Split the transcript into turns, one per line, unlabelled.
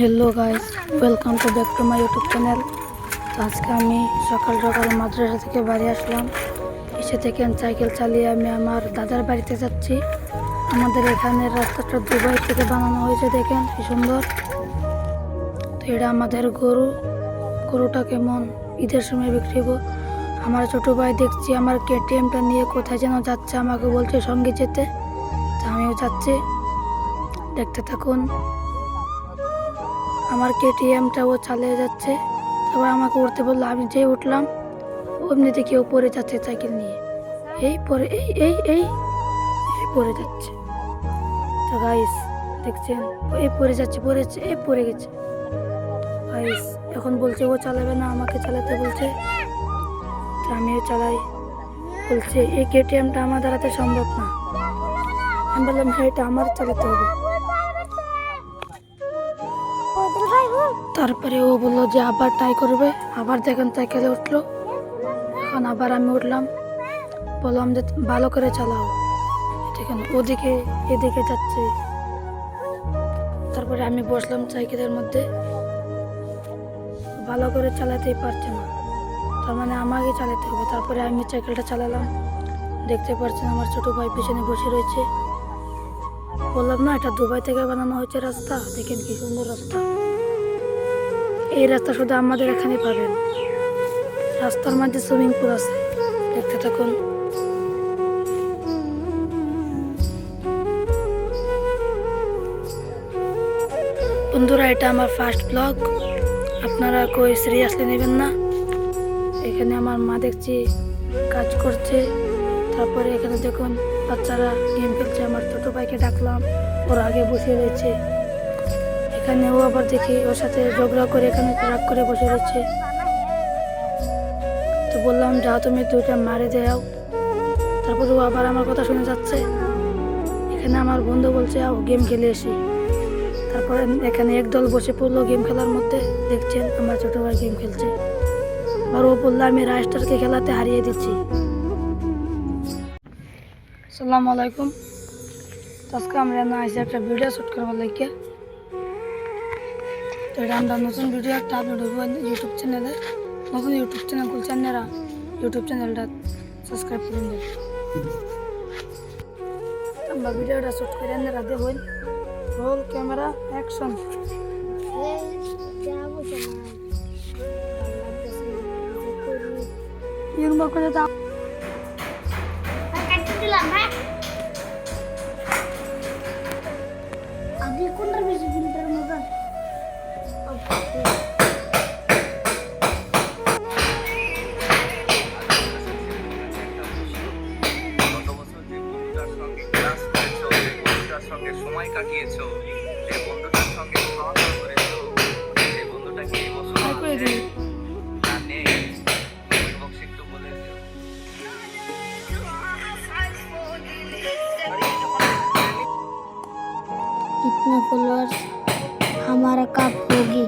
Hello guys, welcome to back to my YouTube channel. তো আজকে আমি সকাল সকাল মাদ্রাসা থেকে বাড়ি আসলাম। এসে থেকে সাইকেল চালিয়ে আমি আমার দাদার বাড়িতে যাচ্ছি। আমাদের এখানের রাস্তাটা দুবাই থেকে বানানো হয়েছে, দেখেন কি সুন্দর। তো এটা আমাদের গরুটা কেমন ঈদের সময় বিক্রি হবো। আমার ছোটো ভাই দেখছি আমার কেটিএমটা নিয়ে কোথায় যেন যাচ্ছে, আমাকে বলছে সঙ্গে যেতে। তো আমিও যাচ্ছি, দেখতে থাকুন। আমার কেটিএমটা ও চালিয়ে যাচ্ছে, তারপর আমাকে উঠতে বললো। আমি যেই উঠলাম অমনিতে কেউ পড়ে যাচ্ছে সাইকেল নিয়ে, এই পরে এই এই এই এই পড়ে যাচ্ছে। তো গাইস দেখছেন, এই পড়ে যাচ্ছে, পড়েছে, এই পড়ে গেছে গাইস। এখন বলছে ও চালাবে না, আমাকে চালাতে বলছে। তো আমিও চালাই। বলছে এই কেটিএমটা আমার দ্বারাতে সম্ভব না। আমি বললাম হ্যাঁ, এটা আমার চালাতে হবে। তারপরে ও বললো যে আবার ট্রাই করবে। আবার দেখেন সাইকেলে উঠলো। এখন আবার আমি উঠলাম, বললাম যে ভালো করে চালাও। দেখেন ওদিকে এদিকে যাচ্ছে। তারপরে আমি বসলাম সাইকেলের মধ্যে, ভালো করে চালাতেই পারছে না, তার মানে আমাকে চালাতে হবে। তারপরে আমি সাইকেলটা চালালাম। দেখতে পাচ্ছেন আমার ছোট ভাই পিছনে বসে রয়েছে। বললাম না, এটা দুবাই থেকে বানানো হয়েছে রাস্তা। দেখেন কি সুন্দর রাস্তা। এই রাস্তা শুধু আমাদের এখানে পাবেন। রাস্তার মধ্যে সুইমিং পুল আছে, দেখতে থাকুন। বন্ধুরা, এটা আমার ফার্স্ট ব্লগ, আপনারা কই সিরিয়াসলি নেবেন না। এখানে আমার মা দেখছি কাজ করছে। তারপরে এখানে দেখুন বাচ্চারা গেম খেলছে। আমার ছোট ভাইকে ডাকলাম, ওর আগে বসে রয়েছে। এখানে ও আবার দেখি ওর সাথে ঝগড়া করে এখানে রাগ করে বসে রয়েছে। তো বললাম যাও তুমি দুইটা মারে দেও। তারপরে ও আবার আমার কথা শুনে যাচ্ছে। এখানে আমার বন্ধু বলছে আও গেম খেলে এসি। তারপরে এখানে একদল বসে পড়লো গেম খেলার মধ্যে। দেখছেন আমার ছোট ভাই গেম খেলছে। আর ও বললো আমি রাইস্টারকে খেলাতে হারিয়ে দিচ্ছি। আসসালামু আলাইকুম। আজকে আমরা আইসি একটা ভিডিও শ্যুট করবার লাগে। তো এটা আমরা নতুন ভিডিও একটা আপলোড হবো ইউটিউব চ্যানেলে। নতুন ইউটিউব চ্যানেল খুলছে, আপনারা ইউটিউব চ্যানেলটা সাবস্ক্রাইব করে দেবেন। আমরা ভিডিওটা শ্যুট করে আপনারা দেখুন। Roll camera action. ইউরমা করে দাও। আগে কোনটা বেশি ফিল্টার মতো
সঙ্গে সময় কাটিয়েছো, যে বন্ধুটার সঙ্গে খাওয়া দাওয়া করেছো, সেই বন্ধুটাকে এই বছর নেই, একটু বলে দিও।
कितने फॉलोअर्स हमारा कब होगी।